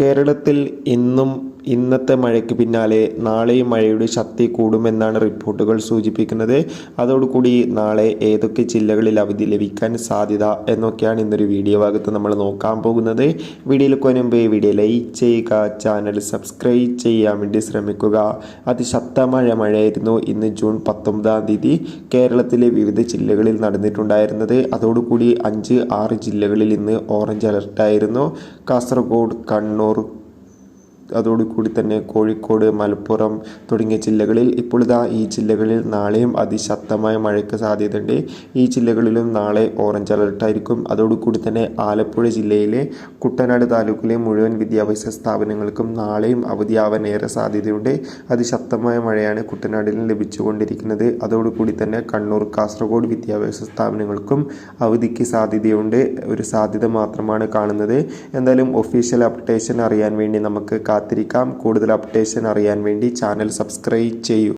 കേരളത്തിൽ ഇന്നും ഇന്നത്തെ മഴയ്ക്ക് പിന്നാലെ നാളെയും മഴയുടെ ശക്തി കൂടുമെന്നാണ് റിപ്പോർട്ടുകൾ സൂചിപ്പിക്കുന്നത്. അതോടുകൂടി നാളെ ഏതൊക്കെ ജില്ലകളിൽ അവധി ലഭിക്കാൻ സാധ്യത എന്നൊക്കെയാണ് ഇന്നൊരു വീഡിയോ ഭാഗത്ത് നമ്മൾ നോക്കാൻ പോകുന്നത്. വീഡിയോയിലേക്ക് മുൻപ് വീഡിയോ ലൈക്ക് ചെയ്യുക, ചാനൽ സബ്സ്ക്രൈബ് ചെയ്യാൻ വേണ്ടി ശ്രമിക്കുക. അതിശക്തമായ മഴയായിരുന്നു ഇന്ന് ജൂൺ 19-ാം തീയതി കേരളത്തിലെ വിവിധ ജില്ലകളിൽ നടന്നിട്ടുണ്ടായിരുന്നത്. അതോടുകൂടി 5-6 ജില്ലകളിൽ ഇന്ന് ഓറഞ്ച് അലർട്ടായിരുന്നു. കാസർഗോഡ്, കണ്ണൂർ, അതോടുകൂടി തന്നെ കോഴിക്കോട്, മലപ്പുറം തുടങ്ങിയ ജില്ലകളിൽ. ഇപ്പോൾ ഈ ജില്ലകളിൽ നാളെയും അതിശക്തമായ മഴയ്ക്ക് സാധ്യതയുണ്ട്. ഈ ജില്ലകളിലും നാളെ ഓറഞ്ച് അലർട്ടായിരിക്കും. അതോടുകൂടി തന്നെ ആലപ്പുഴ ജില്ലയിലെ കുട്ടനാട് താലൂക്കിലെ മുഴുവൻ വിദ്യാഭ്യാസ സ്ഥാപനങ്ങൾക്കും നാളെയും അവധിയാവാൻ ഏറെ സാധ്യതയുണ്ട്. അതിശക്തമായ മഴയാണ് കുട്ടനാടിന് ലഭിച്ചുകൊണ്ടിരിക്കുന്നത്. അതോടുകൂടി തന്നെ കണ്ണൂർ, കാസർഗോഡ് വിദ്യാഭ്യാസ സ്ഥാപനങ്ങൾക്കും അവധിക്ക് സാധ്യതയുണ്ട്. ഒരു സാധ്യത മാത്രമാണ് കാണുന്നത്. എന്തായാലും ഒഫീഷ്യൽ അപ്ഡേഷൻ അറിയാൻ വേണ്ടി നമുക്ക് കാത്തിരിക്കാം. കൂടുതൽ അപ്ഡേഷൻ അറിയാൻ വേണ്ടി ചാനൽ സബ്സ്ക്രൈബ് ചെയ്യൂ.